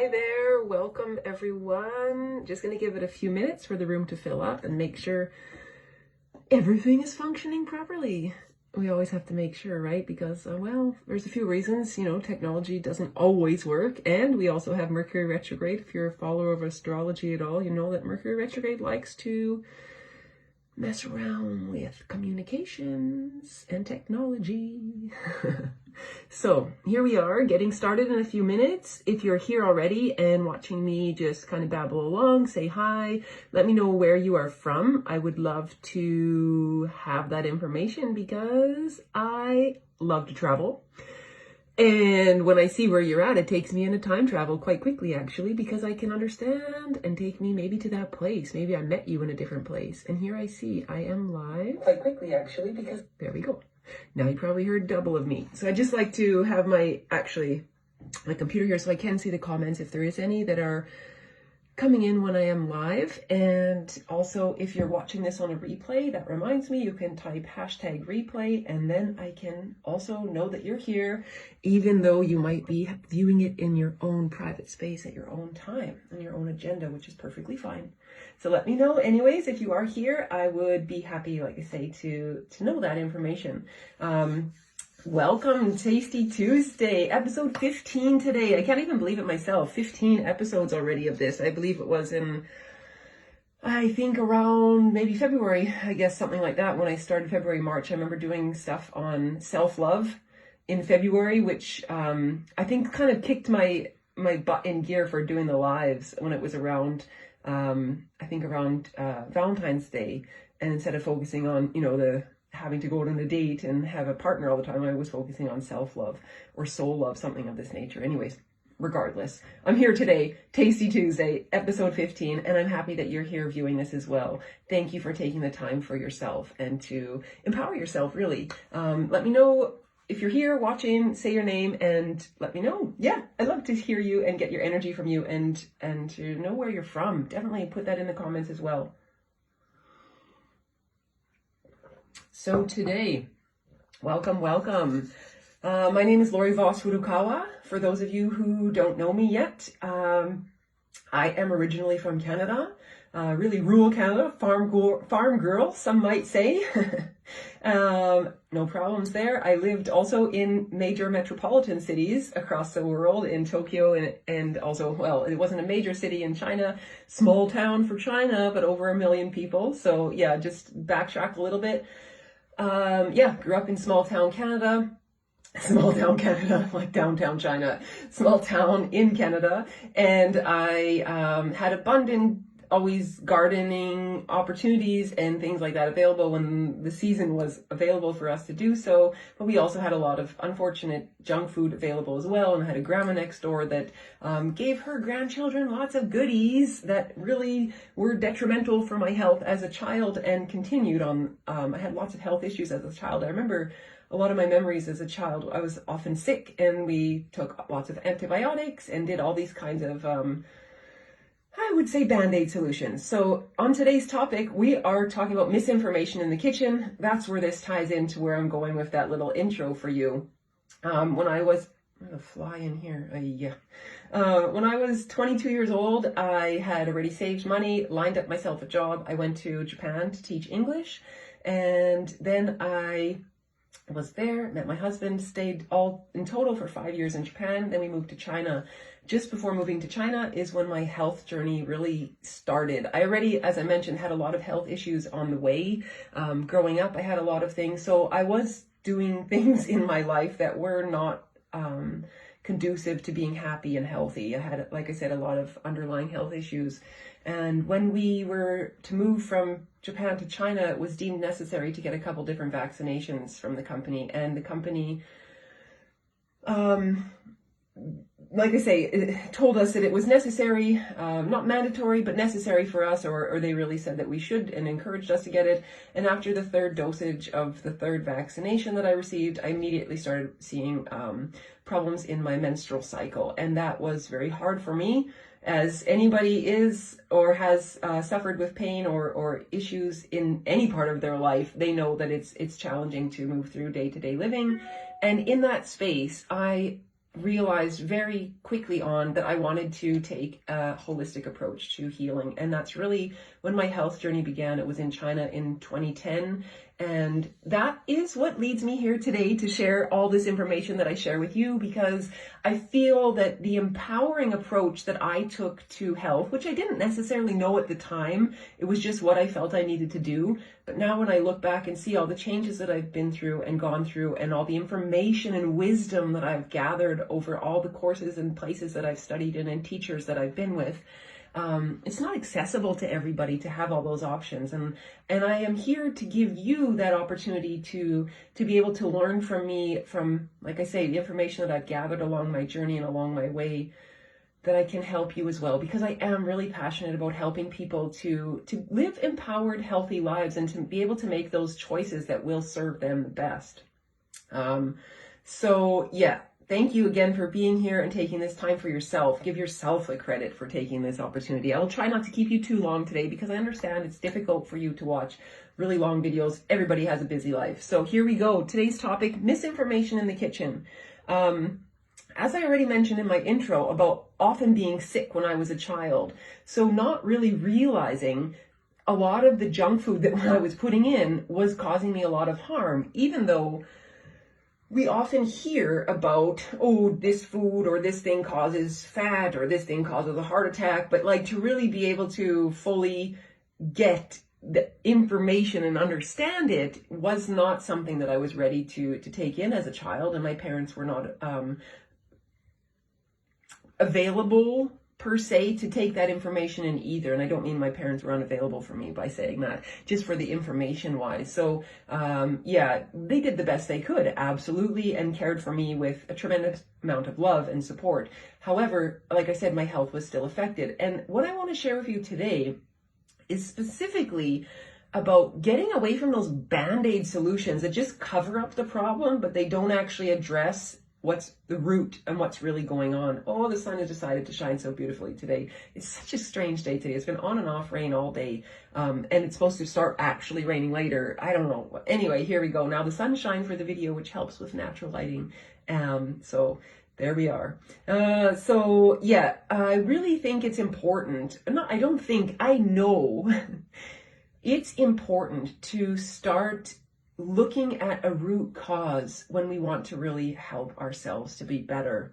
Hi there, welcome everyone. Just going to give it a few minutes for the room to fill up and make sure everything is functioning properly. We always have to make sure, right? Because, well, there's a few reasons, technology doesn't always work. And we also have Mercury retrograde. If you're a follower of astrology at all, you know that Mercury retrograde likes to mess around with communications and technology. So here we are getting started in a few minutes. If you're here already and watching me just kind of babble along, say hi, let me know where you are from. I would love to have that information because I love to travel. And when I see where you're at, it takes me into time travel quite quickly, actually, because I can understand and take me maybe to that place. Maybe I met you in a different place. And here I see I am live quite quickly, actually, because there we go. Now you probably heard double of me. So I just like to have my computer here so I can see the comments if there is any that are coming in when I am live. And also, if you're watching this on a replay, that reminds me, you can type #replay, and then I can also know that you're here, even though you might be viewing it in your own private space at your own time, on your own agenda, which is perfectly fine. So let me know anyways, if you are here. I would be happy, like I say, to know that information. Welcome, Tasty Tuesday, episode 15 today. I can't even believe it myself. 15 episodes already of this. I believe it was in, I think around maybe February, I guess, something like that, when I started February, March. I remember doing stuff on self-love in February, which I think kind of kicked my butt in gear for doing the lives when it was around, I think around Valentine's Day. And instead of focusing on, the having to go on a date and have a partner all the time, I was focusing on self-love or soul love, something of this nature. Anyways, regardless, I'm here today, Tasty Tuesday, episode 15, and I'm happy that you're here viewing this as well. Thank you for taking the time for yourself and to empower yourself, really. Let me know if you're here watching, say your name and let me know. Yeah, I'd love to hear you and get your energy from you and to know where you're from. Definitely put that in the comments as well. So today, welcome. My name is Lori Voss Furukawa. For those of you who don't know me yet, I am originally from Canada, really rural Canada, farm girl, some might say. No problems there. I lived also in major metropolitan cities across the world, in Tokyo and also, well, it wasn't a major city in China, small town for China, but over 1 million people. So yeah, just backtrack a little bit. Grew up in small town Canada, like downtown China, small town in Canada. And I had abundant, always gardening opportunities and things like that available when the season was available for us to do so. But we also had a lot of unfortunate junk food available as well. And I had a grandma next door that gave her grandchildren lots of goodies that really were detrimental for my health as a child and continued on. I had lots of health issues as a child. I remember a lot of my memories as a child, I was often sick and we took lots of antibiotics and did all these kinds of I would say Band-Aid solutions. So on today's topic, we are talking about misinformation in the kitchen. That's where this ties into where I'm going with that little intro for you. When I was, there's a fly in here. When I was 22 years old, I had already saved money, lined up myself a job. I went to Japan to teach English. And then I was there, met my husband, stayed all in total for 5 years in Japan. Then we moved to China. Just before moving to China is when my health journey really started. I already, as I mentioned, had a lot of health issues on the way. Growing up, I had a lot of things. So I was doing things in my life that were not conducive to being happy and healthy. I had, like I said, a lot of underlying health issues. And when we were to move from Japan to China, it was deemed necessary to get a couple different vaccinations from the company. And the company, like I say, it told us that it was necessary, not mandatory, but necessary for us, or they really said that we should and encouraged us to get it. And after the third dosage of the third vaccination that I received, I immediately started seeing problems in my menstrual cycle. And that was very hard for me. As anybody is or has suffered with pain or issues in any part of their life, they know that it's challenging to move through day-to-day living. And in that space, I realized very quickly on that I wanted to take a holistic approach to healing. And that's really when my health journey began. It was in China in 2010. And that is what leads me here today to share all this information that I share with you, because I feel that the empowering approach that I took to health, which I didn't necessarily know at the time, it was just what I felt I needed to do. But now when I look back and see all the changes that I've been through and gone through, and all the information and wisdom that I've gathered over all the courses and places that I've studied in and teachers that I've been with, it's not accessible to everybody to have all those options. And I am here to give you that opportunity to be able to learn from me, from, like I say, the information that I've gathered along my journey and along my way, that I can help you as well, because I am really passionate about helping people to live empowered, healthy lives and to be able to make those choices that will serve them the best. So yeah, thank you again for being here and taking this time for yourself. Give yourself a credit for taking this opportunity. I'll try not to keep you too long today, because I understand it's difficult for you to watch really long videos. Everybody has a busy life. So here we go. Today's topic, misinformation in the kitchen. As I already mentioned in my intro about often being sick when I was a child, so not really realizing a lot of the junk food that I was putting in was causing me a lot of harm, even though we often hear about, oh, this food or this thing causes fat or this thing causes a heart attack, but like to really be able to fully get the information and understand it was not something that I was ready to take in as a child, and my parents were not available per se to take that information in either. And I don't mean my parents were unavailable for me by saying that, just for the information wise. So yeah, they did the best they could, absolutely, and cared for me with a tremendous amount of love and support. However, like I said, my health was still affected. And what I want to share with you today is specifically about getting away from those band-aid solutions that just cover up the problem, but they don't actually address what's the root and what's really going on. Oh, the sun has decided to shine so beautifully today. It's such a strange day today. It's been on and off rain all day. And it's supposed to start actually raining later. I don't know. Anyway, here we go. Now the sun shines for the video, which helps with natural lighting. So there we are. So yeah, I really think it's important. I don't think, I know it's important to start looking at a root cause when we want to really help ourselves to be better.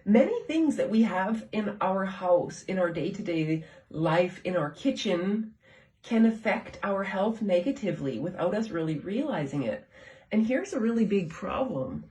Many things that we have in our house, in our day-to-day life, in our kitchen, can affect our health negatively without us really realizing it. And here's a really big problem.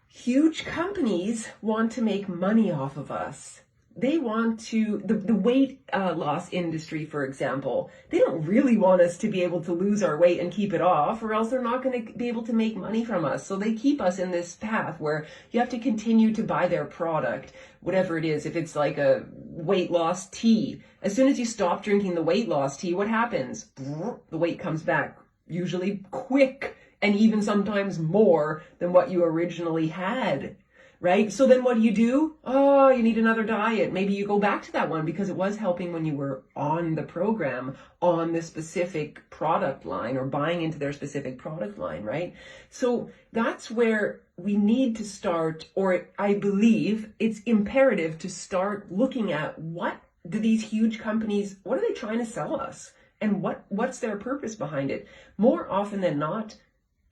Huge companies want to make money off of us. They want to, the weight loss industry, for example, they don't really want us to be able to lose our weight and keep it off, or else they're not going to be able to make money from us. So they keep us in this path where you have to continue to buy their product, whatever it is. If it's like a weight loss tea, as soon as you stop drinking the weight loss tea, what happens? The weight comes back, usually quick, and even sometimes more than what you originally had. Right? So then what do? Oh, you need another diet. Maybe you go back to that one because it was helping when you were on the program, on the specific product line, or buying into their specific product line, right? So that's where we need to start, or I believe it's imperative to start looking at what do these huge companies, what are they trying to sell us? And what's their purpose behind it? More often than not,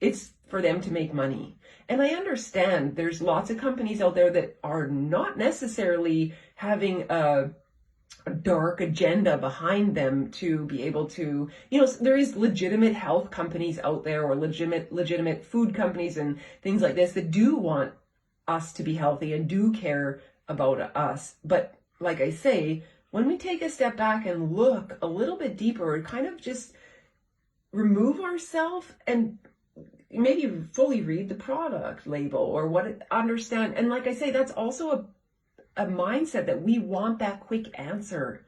it's for them to make money. And I understand there's lots of companies out there that are not necessarily having a dark agenda behind them to be able to, there is legitimate health companies out there, or legitimate food companies and things like this that do want us to be healthy and do care about us. But like I say, when we take a step back and look a little bit deeper and kind of just remove ourselves and maybe fully read the product label or understand. And like I say, that's also a mindset that we want that quick answer.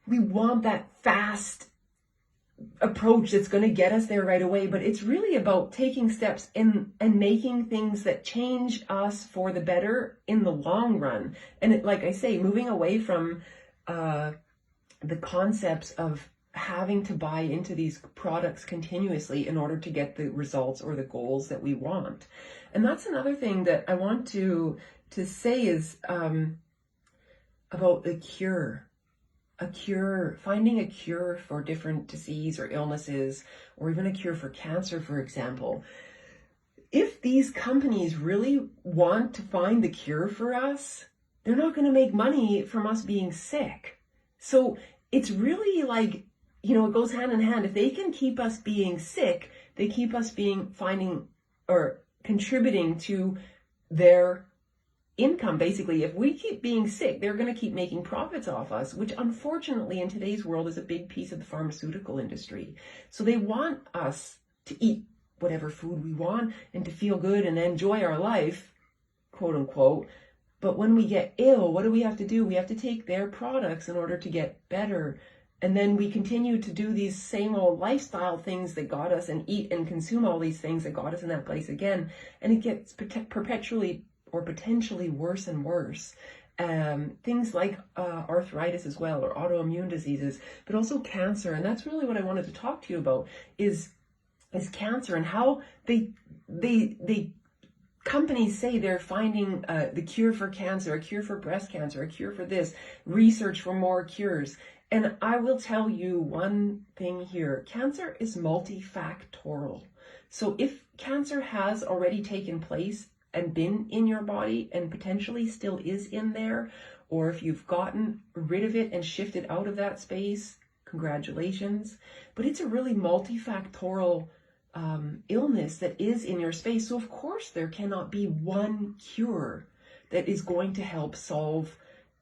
We want that fast approach that's going to get us there right away. But it's really about taking steps and making things that change us for the better in the long run. And like I say, moving away from the concepts of having to buy into these products continuously in order to get the results or the goals that we want. And that's another thing that I want to say is about the cure. Finding a cure for different disease or illnesses, or even a cure for cancer, for example. If these companies really want to find the cure for us, they're not going to make money from us being sick. So it's really like, it goes hand in hand. If they can keep us being sick, they keep us finding or contributing to their income. Basically, if we keep being sick, they're going to keep making profits off us, which unfortunately in today's world is a big piece of the pharmaceutical industry. So they want us to eat whatever food we want and to feel good and enjoy our life, quote unquote. But when we get ill, what do we have to do? We have to take their products in order to get better. And then we continue to do these same old lifestyle things that got us, and eat and consume all these things that got us in that place again. And it gets perpetually or potentially worse and worse. Things like arthritis as well, or autoimmune diseases, but also cancer. And that's really what I wanted to talk to you about is cancer, and how they companies say they're finding the cure for cancer, a cure for breast cancer, a cure for this, research for more cures. And I will tell you one thing here: cancer is multifactorial. So if cancer has already taken place and been in your body and potentially still is in there, or if you've gotten rid of it and shifted out of that space, congratulations. But it's a really multifactorial illness that is in your space. So of course there cannot be one cure that is going to help solve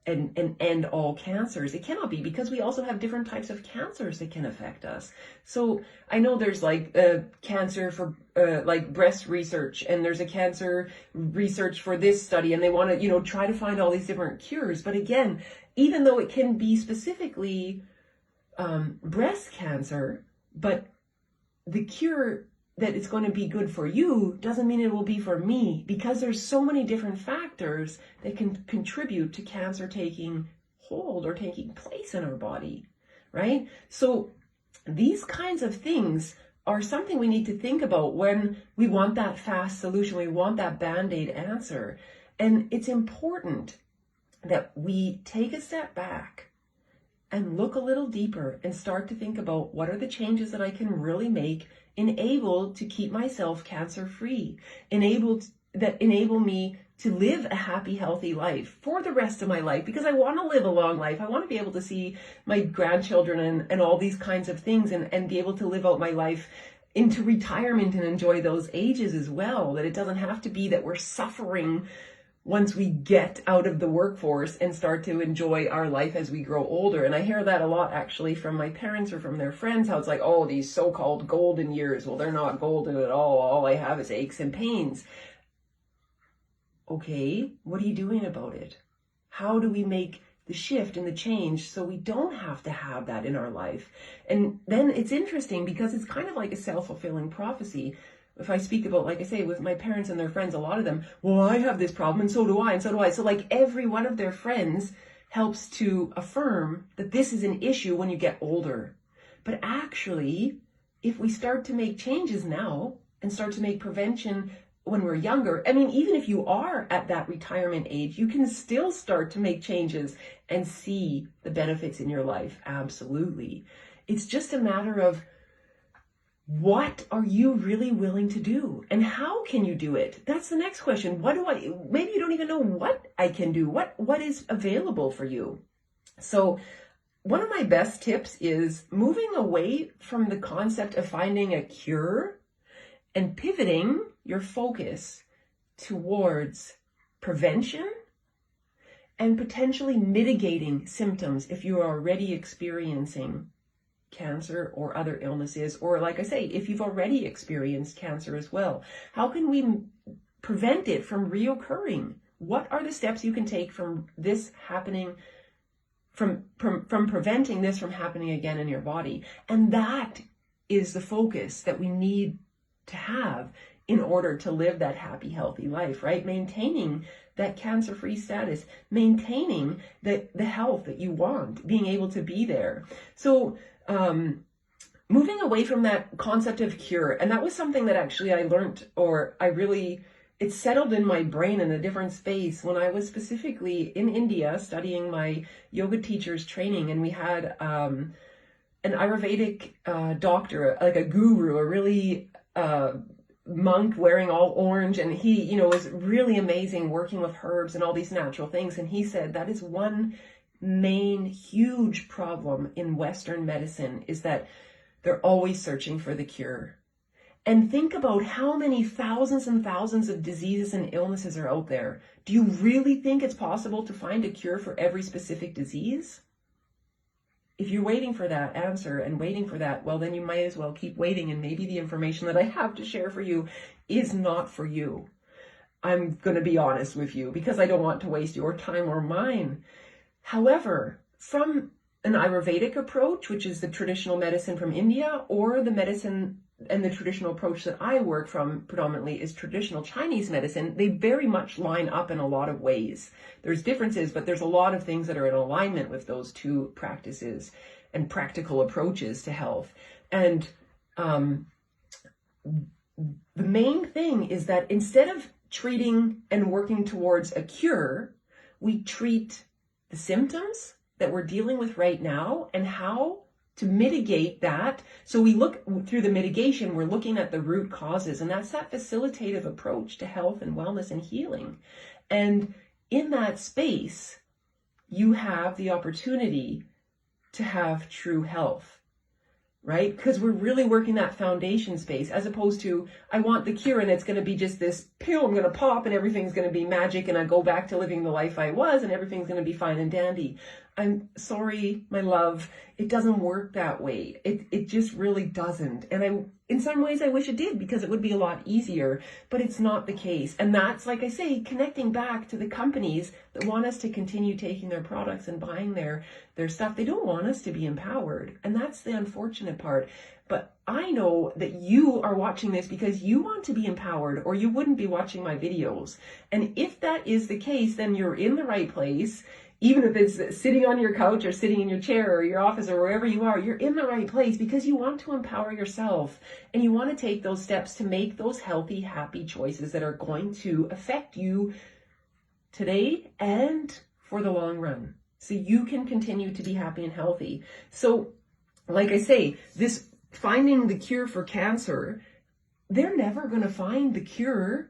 and end all cancers. It cannot be, because we also have different types of cancers that can affect us. So I know there's like cancer for like breast research, and there's a cancer research for this study, and they want to try to find all these different cures. But again, even though it can be specifically breast cancer, but the cure that it's going to be good for you doesn't mean it will be for me, because there's so many different factors that can contribute to cancer taking hold or taking place in our body, right? So these kinds of things are something we need to think about when we want that fast solution, we want that Band-Aid answer. And it's important that we take a step back and look a little deeper and start to think about, what are the changes that I can really make, enable to keep myself cancer-free, that enable me to live a happy, healthy life for the rest of my life, because I want to live a long life. I want to be able to see my grandchildren and all these kinds of things, and be able to live out my life into retirement and enjoy those ages as well. That it doesn't have to be that we're suffering once we get out of the workforce and start to enjoy our life as we grow older. And I hear that a lot actually from my parents or from their friends, how it's like, oh, these so-called golden years. Well, they're not golden at all. All I have is aches and pains. Okay, what are you doing about it? How do we make the shift and the change so we don't have to have that in our life? And then it's interesting, because it's kind of like a self-fulfilling prophecy. If I speak about, like I say, with my parents and their friends, a lot of them, well, I have this problem, and so do I, and so do I. So like every one of their friends helps to affirm that this is an issue when you get older. But actually, if we start to make changes now and start to make prevention when we're younger, I mean, even if you are at that retirement age, you can still start to make changes and see the benefits in your life. Absolutely. It's just a matter of, what are you really willing to do? And how can you do it? That's the next question. Maybe you don't even know what I can do. What is available for you? So one of my best tips is moving away from the concept of finding a cure and pivoting your focus towards prevention and potentially mitigating symptoms if you are already experiencing cancer or other illnesses, or like I say, if you've already experienced cancer as well. How can we prevent it from reoccurring? What are the steps you can take from this happening, from preventing this from happening again in your body? And that is the focus that we need to have in order to live that happy, healthy life, right? Maintaining that cancer-free status, maintaining the health that you want, being able to be there. So moving away from that concept of cure. And that was something that actually I learned, it settled in my brain in a different space when I was specifically in India studying my yoga teacher's training. And we had an Ayurvedic doctor, like a guru, a really monk wearing all orange. And he, was really amazing working with herbs and all these natural things. And he said that is one main huge problem in Western medicine, is that they're always searching for the cure. And think about how many thousands and thousands of diseases and illnesses are out there. Do you really think it's possible to find a cure for every specific disease? If you're waiting for that answer and waiting for that, well, then you might as well keep waiting, and maybe the information that I have to share for you is not for you. I'm going to be honest with you because I don't want to waste your time or mine. However, from an Ayurvedic approach, which is the traditional medicine from India, or the medicine and the traditional approach that I work from predominantly is traditional Chinese medicine, they very much line up in a lot of ways. There's differences, but there's a lot of things that are in alignment with those two practices and practical approaches to health. And the main thing is that instead of treating and working towards a cure, we treat the symptoms that we're dealing with right now and how to mitigate that. So we look through the mitigation, we're looking at the root causes, and that's that facilitative approach to health and wellness and healing. And in that space, you have the opportunity to have true health, right? Because we're really working that foundation space, as opposed to, I want the cure and it's going to be just this pill I'm going to pop and everything's going to be magic and I go back to living the life I was and everything's going to be fine and dandy. I'm sorry, my love, it doesn't work that way. It just really doesn't. And in some ways I wish it did, because it would be a lot easier, but it's not the case. And that's, like I say, connecting back to the companies that want us to continue taking their products and buying their stuff. They don't want us to be empowered. And that's the unfortunate part. But I know that you are watching this because you want to be empowered, or you wouldn't be watching my videos. And if that is the case, then you're in the right place. Even if it's sitting on your couch or sitting in your chair or your office or wherever you are, you're in the right place because you want to empower yourself and you want to take those steps to make those healthy, happy choices that are going to affect you today and for the long run, so you can continue to be happy and healthy. So, like I say, this finding the cure for cancer, they're never going to find the cure.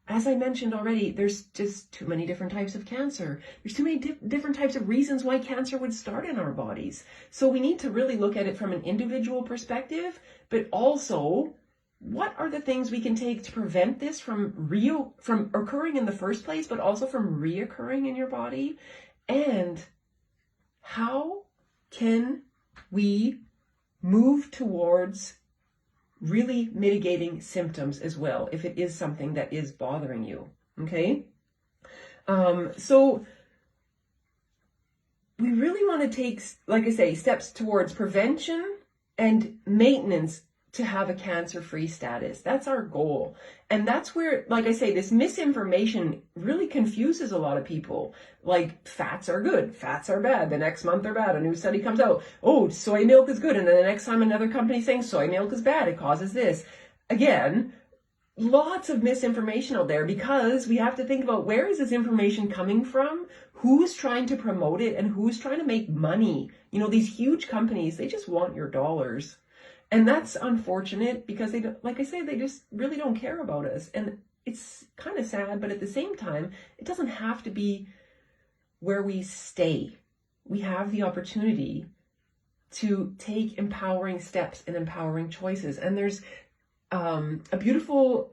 As I mentioned already, there's just too many different types of cancer. There's too many different types of reasons why cancer would start in our bodies. So we need to really look at it from an individual perspective, but also, what are the things we can take to prevent this from occurring in the first place, but also from reoccurring in your body? And how can we move towards really mitigating symptoms as well, if it is something that is bothering you, okay? So we really want to take, like I say, steps towards prevention and maintenance to have a cancer-free status. That's our goal. And that's where, like I say, this misinformation really confuses a lot of people. Like, fats are good, fats are bad, the next month they're bad, a new study comes out, oh, soy milk is good, and then the next time another company's saying soy milk is bad, it causes this. Again, lots of misinformation out there, because we have to think about, where is this information coming from? Who's trying to promote it and who's trying to make money? You know, these huge companies, they just want your dollars. And that's unfortunate, because they, like I say, they just really don't care about us. And it's kind of sad, but at the same time, it doesn't have to be where we stay. We have the opportunity to take empowering steps and empowering choices. And there's a beautiful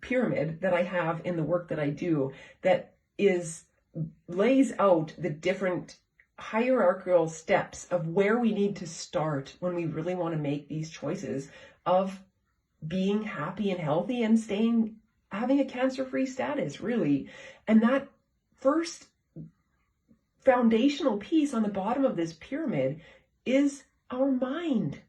pyramid that I have in the work that I do that lays out the different hierarchical steps of where we need to start when we really want to make these choices of being happy and healthy and having a cancer-free status, really. And that first foundational piece on the bottom of this pyramid is our mind.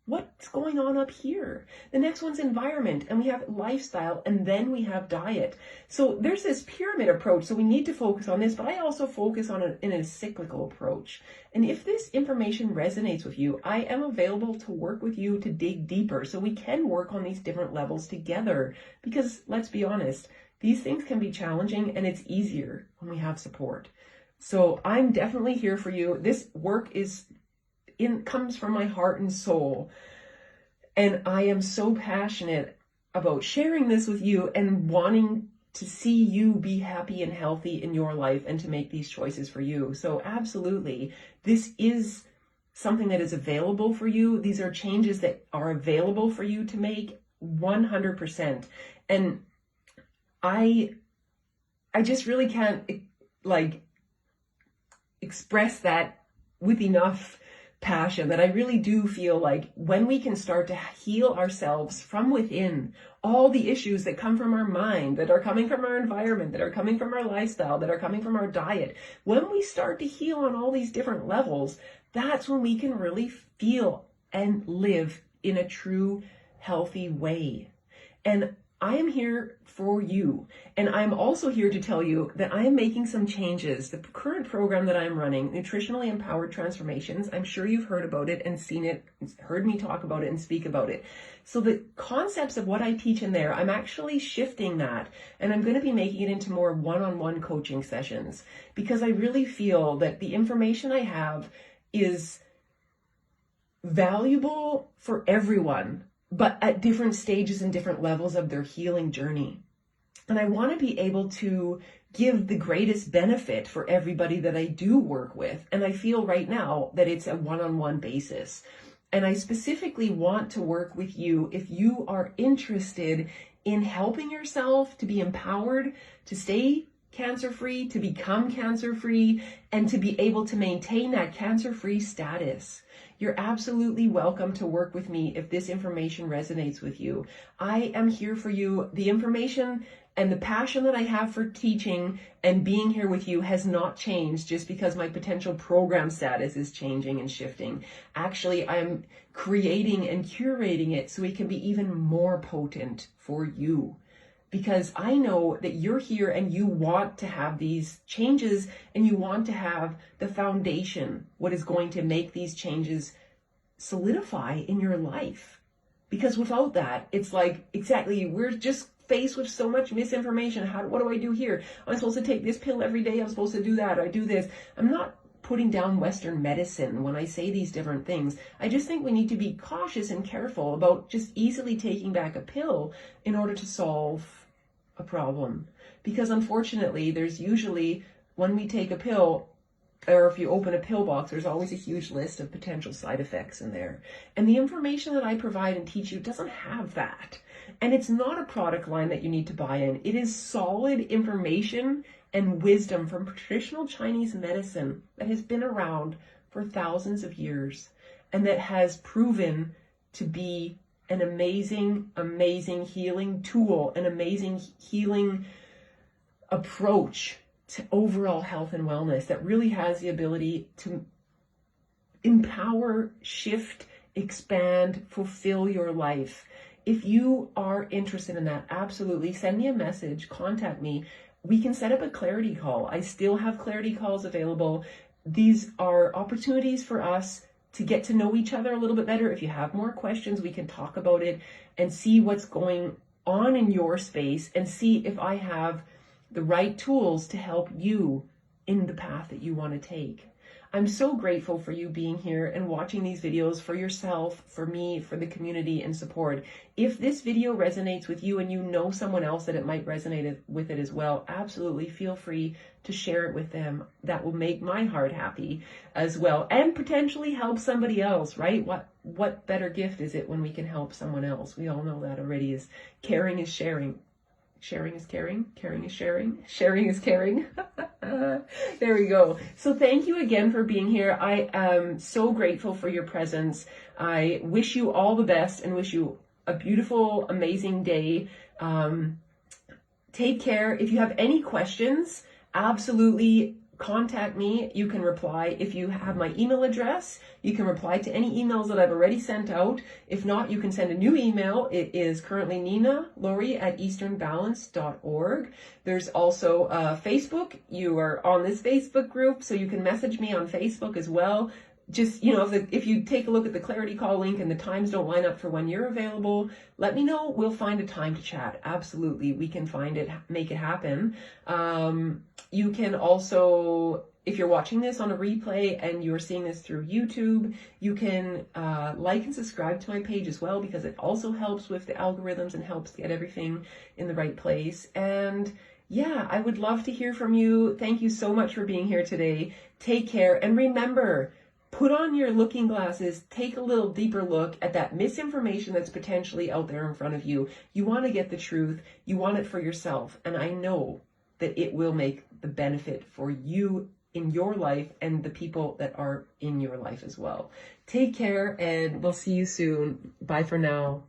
what's going on up here? The next one's environment, and we have lifestyle, and then we have diet. So there's this pyramid approach. So we need to focus on this, but I also focus on it in a cyclical approach. And if this information resonates with you, I am available to work with you to dig deeper so we can work on these different levels together. Because let's be honest, these things can be challenging, and it's easier when we have support. So I'm definitely here for you. This work comes from my heart and soul. And I am so passionate about sharing this with you and wanting to see you be happy and healthy in your life and to make these choices for you. So absolutely, this is something that is available for you. These are changes that are available for you to make 100%. And I just really can't express that with enough passion, that I really do feel like when we can start to heal ourselves from within, all the issues that come from our mind, that are coming from our environment, that are coming from our lifestyle, that are coming from our diet, when we start to heal on all these different levels, that's when we can really feel and live in a true healthy way. And I am here for you. And I'm also here to tell you that I am making some changes. The current program that I'm running, Nutritionally Empowered Transformations, I'm sure you've heard about it and seen it, heard me talk about it and speak about it. So the concepts of what I teach in there, I'm actually shifting that, and I'm going to be making it into more one-on-one coaching sessions, because I really feel that the information I have is valuable for everyone, but at different stages and different levels of their healing journey. And I want to be able to give the greatest benefit for everybody that I do work with. And I feel right now that it's a one-on-one basis. And I specifically want to work with you if you are interested in helping yourself to be empowered, to stay cancer-free, to become cancer-free, and to be able to maintain that cancer-free status. You're absolutely welcome to work with me if this information resonates with you. I am here for you. The information and the passion that I have for teaching and being here with you has not changed just because my potential program status is changing and shifting. Actually, I'm creating and curating it so it can be even more potent for you. Because I know that you're here and you want to have these changes, and you want to have the foundation, what is going to make these changes solidify in your life. Because without that, it's like, exactly, we're just faced with so much misinformation. What do I do here? Am I supposed to take this pill every day? I'm supposed to do that. I do this. I'm not putting down Western medicine when I say these different things. I just think we need to be cautious and careful about just easily taking back a pill in order to solve a problem. Because unfortunately, there's usually, when we take a pill, or if you open a pill box, there's always a huge list of potential side effects in there. And the information that I provide and teach you doesn't have that. And it's not a product line that you need to buy in. It is solid information and wisdom from traditional Chinese medicine that has been around for thousands of years, and that has proven to be an amazing, amazing healing tool, an amazing healing approach to overall health and wellness that really has the ability to empower, shift, expand, fulfill your life. If you are interested in that, absolutely send me a message, contact me. We can set up a clarity call. I still have clarity calls available. These are opportunities for us to get to know each other a little bit better. If you have more questions, we can talk about it and see what's going on in your space and see if I have the right tools to help you in the path that you want to take. I'm so grateful for you being here and watching these videos, for yourself, for me, for the community and support. If this video resonates with you and you know someone else that it might resonate with it as well, absolutely feel free to share it with them. That will make my heart happy as well, and potentially help somebody else, right? What better gift is it when we can help someone else? We all know that already, is caring is sharing. Sharing is caring, caring is sharing, sharing is caring. There we go. So thank you again for being here. I am so grateful for your presence. I wish you all the best and wish you a beautiful, amazing day. Take care. If you have any questions, absolutely contact me. You can reply. If you have my email address, you can reply to any emails that I've already sent out. If not, you can send a new email. It is currently ninalaurie@easternbalance.org. There's also Facebook. You are on this Facebook group, so you can message me on Facebook as well. Just, if you take a look at the Clarity Call link and the times don't line up for when you're available, let me know. We'll find a time to chat. Absolutely. We can find it, make it happen. You can also, if you're watching this on a replay and you're seeing this through YouTube, you can like and subscribe to my page as well, because it also helps with the algorithms and helps get everything in the right place. And yeah, I would love to hear from you. Thank you so much for being here today. Take care. And remember, put on your looking glasses, take a little deeper look at that misinformation that's potentially out there in front of you. You want to get the truth. You want it for yourself. And I know that it will make the benefit for you in your life and the people that are in your life as well. Take care, and we'll see you soon. Bye for now.